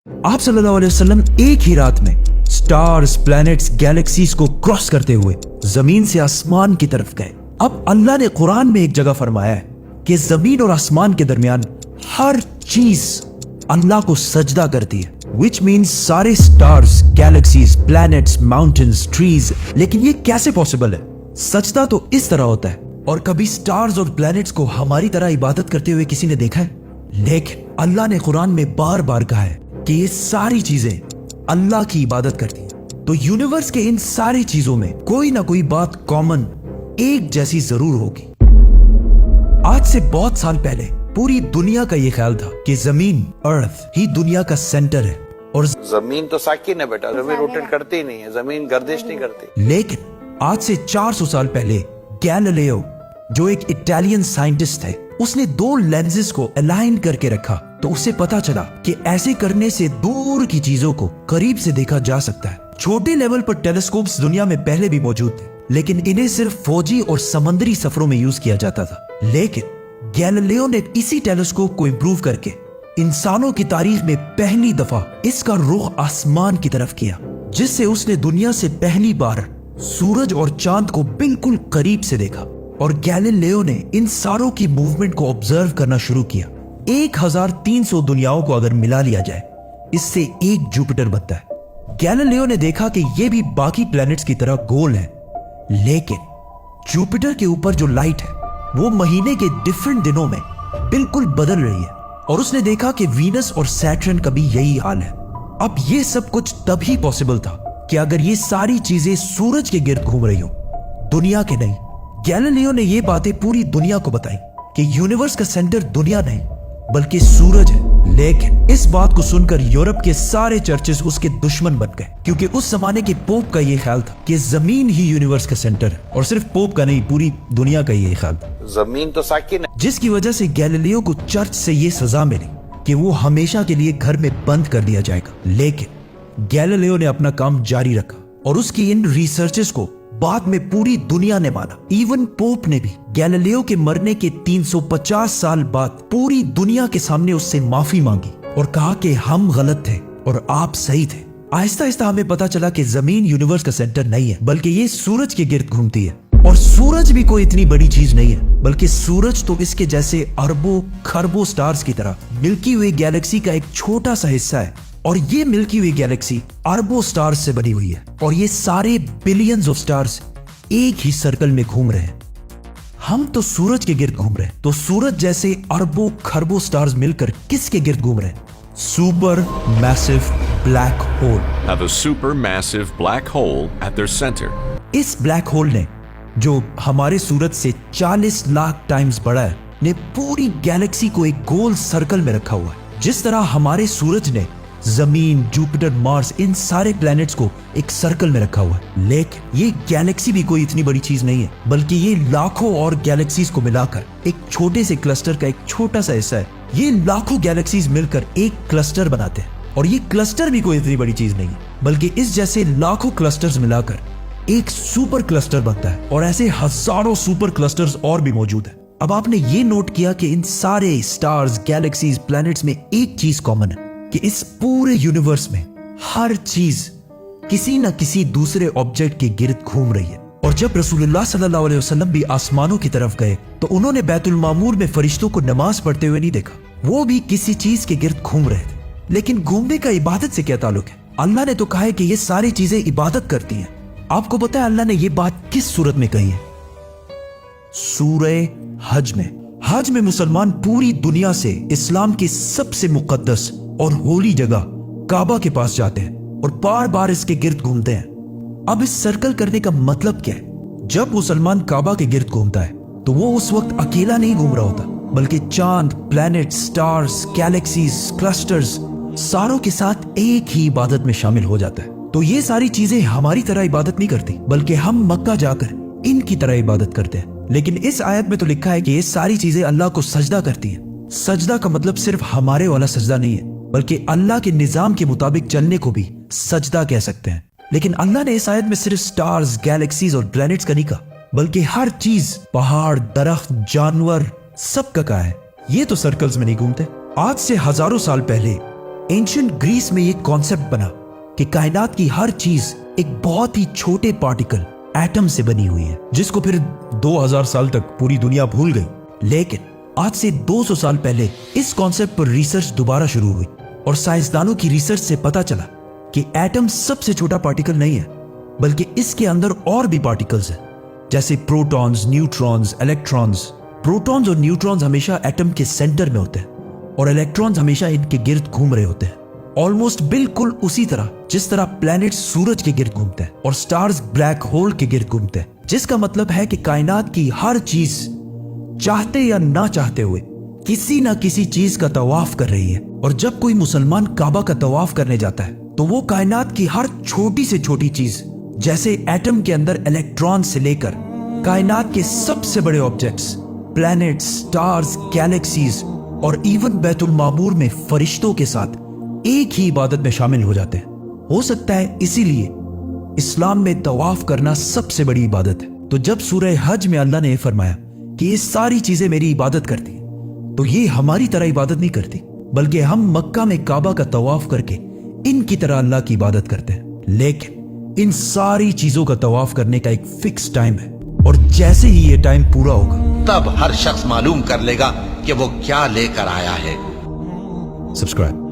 आप सल्लल्लाहु अलैहि वसल्लम एक ही रात में स्टार्स, प्लैनेट्स, गैलेक्सीज को क्रॉस करते हुए जमीन से आसमान की तरफ गए। अब अल्लाह ने कुरान में एक जगह फरमाया है कि जमीन और आसमान के दरमियान हर चीज अल्लाह को सजदा करती है, विच मीन्स सारे stars, galaxies, planets, mountains, trees. लेकिन ये कैसे पॉसिबल है? सजदा तो इस तरह होता है। और कभी स्टार्स और प्लैनेट्स को हमारी तरह इबादत करते हुए किसी ने देखा है? लेकिन अल्लाह ने कुरान में बार बार कहा है कि ये सारी चीजें अल्लाह की इबादत करती हैं। तो यूनिवर्स के इन सारी चीजों में कोई ना कोई बात कॉमन, एक जैसी जरूर होगी। आज से बहुत साल पहले पूरी दुनिया का ये ख्याल था कि जमीन, अर्थ ही दुनिया का सेंटर है और जमीन तो साकिन है बेटा, जमीन रोटेट करती नहीं है, जमीन गर्दिश नहीं करती। लेकिन आज से 400 साल पहले गैलीलियो, जो एक इटालियन साइंटिस्ट थे, उसने दो लेंसेज को अलाइन करके रखा तो उसे पता चला कि ऐसे करने से दूर की चीजों को करीब से देखा जा सकता है। छोटे लेवल पर टेलीस्कोप्स दुनिया में पहले भी मौजूद थे, लेकिन इन्हें सिर्फ फौजी और समंदरी सफरों में यूज किया जाता था। लेकिन गैलीलियो ने इसी टेलीस्कोप को इंप्रूव करके इंसानों की तारीख में पहली दफा इसका रुख आसमान की तरफ किया, जिससे उसने दुनिया से पहली बार सूरज और चांद को बिल्कुल करीब से देखा। और गैलीलियो ने इन सारों की मूवमेंट को ऑब्जर्व करना शुरू किया। 1300 दुनियाओं को अगर मिला लिया जाए, इससे एक जुपिटर बनता है। गैलीलियो ने देखा कि ये भी बाकी प्लैनेट्स की तरह गोल है, लेकिन जुपिटर के ऊपर जो लाइट है वो महीने के डिफरेंट दिनों में बिल्कुल बदल रही है। और उसने देखा कि वीनस और सैटर्न का भी यही हाल है। अब ये सब कुछ तभी पॉसिबल था कि अगर ये सारी चीजें सूरज के गिर्द घूम रही हो, दुनिया के नहीं। गैलीलियो ने ये बातें पूरी दुनिया को बताई कि यूनिवर्स का सेंटर दुनिया नहीं बल्कि सूरज है। लेकिन इस बात को सुनकर यूरोप के सारे चर्चेस उसके दुश्मन बन गए, क्योंकि उस जमाने के पोप का ये ख्याल था कि जमीन ही यूनिवर्स का सेंटर है। और सिर्फ पोप का नहीं, पूरी दुनिया का ये ख्याल था। जमीन तो साकिन है। जिसकी वजह से गैलीलियो को चर्च से ये सजा मिली कि वो हमेशा के लिए घर में बंद कर दिया जाएगा। लेकिन गैलीलियो ने अपना काम जारी रखा और उसकी इन रिसर्चेस को बाद में पूरी दुनिया ने माना। इवन पोप ने भी गैलीलियो के मरने के 350 साल बाद पूरी दुनिया के सामने उससे माफी मांगी और कहा कि हम गलत थे और आप सही थे। आहिस्ता आहिस्ता हमें पता चला कि जमीन यूनिवर्स का सेंटर नहीं है, बल्कि ये सूरज के गिर्द घूमती है। और सूरज भी कोई इतनी बड़ी चीज नहीं है, बल्कि सूरज तो इसके जैसे अरबों खरबों स्टार्स की तरह मिल्की वे गैलेक्सी का एक छोटा सा हिस्सा है। और ये मिल्की वे गैलेक्सी अरबों स्टार्स से बनी हुई है और ये सारे बिलियंस ऑफ स्टार्स एक ही सर्कल में घूम रहे हैं। हम तो सूरज के गिर्द घूम रहे हैं, तो सूरज जैसे अरबों खरबों स्टार्स मिलकर किसके गिर्द घूम रहे हैं? Super massive black hole. Have a supermassive black hole at their center. इस ब्लैक होल ने, जो हमारे सूरज से 40 लाख टाइम्स बड़ा है, ने पूरी गैलेक्सी को एक गोल सर्कल में रखा हुआ है। जिस तरह हमारे सूरज ने जमीन, जुपिटर, मार्स, इन सारे प्लैनेट्स को एक सर्कल में रखा हुआ है। लेकिन ये गैलेक्सी भी कोई इतनी बड़ी चीज नहीं है, बल्कि ये लाखों और गैलेक्सीज को मिलाकर एक छोटे से क्लस्टर का एक छोटा सा हिस्सा है। ये लाखों गैलेक्सीज मिलकर एक क्लस्टर बनाते हैं और ये क्लस्टर भी कोई इतनी बड़ी चीज नहीं है, बल्कि इस जैसे लाखों क्लस्टर्स मिलाकर एक सुपर क्लस्टर बनता है। और ऐसे हजारों सुपर क्लस्टर्स और भी मौजूद है। अब आपने ये नोट किया कि इन सारे स्टार्स, गैलेक्सीज, प्लैनेट्स में एक चीज कॉमन है कि इस पूरे यूनिवर्स में हर चीज किसी न किसी दूसरे ऑब्जेक्ट के गिर्द घूम रही है। और जब रसूलुल्लाह सल्लल्लाहु अलैहि वसल्लम भी आसमानों की तरफ गए तो उन्होंने बैतुल मामूर में फरिश्तों को नमाज पढ़ते हुए नहीं देखा, वो भी किसी चीज के गिर्द घूम रहे थे। लेकिन घूमने का इबादत से क्या ताल्लुक है? अल्लाह ने तो कहा है कि ये सारी चीजें इबादत करती हैं। आपको पता है अल्लाह ने ये बात किस सूरत में कही है? सूरह हज में। हज में मुसलमान पूरी दुनिया से इस्लाम की सबसे मुकद्दस और होली जगह काबा के पास जाते हैं और बार बार इसके गिर्द घूमते हैं। अब इस सर्कल करने का मतलब क्या है? जब मुसलमान काबा के गिर्द घूमता है तो वो उस वक्त अकेला नहीं घूम रहा होता, बल्कि चांद, प्लैनेट, स्टार्स, गैलेक्सीज, क्लस्टर्स सारों के साथ एक ही इबादत में शामिल हो जाता है। तो ये सारी चीजें हमारी तरह इबादत नहीं करती, बल्कि हम मक्का जाकर इनकी तरह इबादत करते हैं। लेकिन इस आयत में तो लिखा है कि ये सारी चीजें अल्लाह को सजदा करती हैं। सजदा का मतलब सिर्फ हमारे वाला सजदा नहीं है, बल्कि अल्लाह के निजाम के मुताबिक चलने को भी सजदा कह सकते हैं। लेकिन अल्लाह ने इस आयत में सिर्फ स्टार्स, गैलेक्सीज और प्लैनेट्स का नहीं कहा, बल्कि हर चीज, पहाड़, दरख्त, जानवर, सब का कहा है। ये तो सर्कल्स में नहीं घूमते। आज से हजारों साल पहले एंशिएंट ग्रीस में ये कॉन्सेप्ट बना कि कायनात की हर चीज एक बहुत ही छोटे पार्टिकल एटम से बनी हुई है, जिसको फिर 2000 साल तक पूरी दुनिया भूल गई। लेकिन आज से 200 साल पहले इस कॉन्सेप्ट पर रिसर्च दोबारा शुरू हुई और साइंसदानों की रिसर्च से पता चला कि एटम सबसे छोटा पार्टिकल नहीं है, बल्कि इसके अंदर और भी पार्टिकल्स हैं, जैसे प्रोटॉन्स, न्यूट्रॉन्स, इलेक्ट्रॉन्स। प्रोटॉन्स और न्यूट्रॉन्स हमेशा एटम के सेंटर में होते हैं और इलेक्ट्रॉन्स हमेशा इनके गिर्द घूम रहे होते हैं, ऑलमोस्ट बिल्कुल उसी तरह जिस तरह प्लैनेट्स सूरज के गिर्द घूमते हैं और स्टार्स ब्लैक होल के गिर्द घूमते हैं। जिसका मतलब है कि कायनात की हर चीज चाहते या ना चाहते हुए किसी ना किसी चीज का तवाफ कर रही है। और जब कोई मुसलमान काबा का तवाफ करने जाता है तो वो कायनात की हर छोटी से छोटी चीज, जैसे एटम के अंदर इलेक्ट्रॉन से लेकर कायनात के सबसे बड़े ऑब्जेक्ट्स, प्लैनेट्स, स्टार्स, गैलेक्सीज और इवन बैतुल मामूर में फरिश्तों के साथ एक ही इबादत में शामिल हो जाते हैं। हो सकता है इसीलिए इस्लाम में तवाफ करना सबसे बड़ी इबादत है। तो जब सूरह हज में अल्लाह ने फरमाया कि ये सारी चीजें मेरी इबादत करती हैं, तो ये हमारी तरह इबादत नहीं करती, बल्कि हम मक्का में काबा का तवाफ करके इनकी तरह अल्लाह की इबादत करते हैं। लेकिन इन सारी चीजों का तवाफ करने का एक फिक्स टाइम है और जैसे ही ये टाइम पूरा होगा तब हर शख्स मालूम कर लेगा कि वो क्या लेकर आया है। सब्सक्राइब।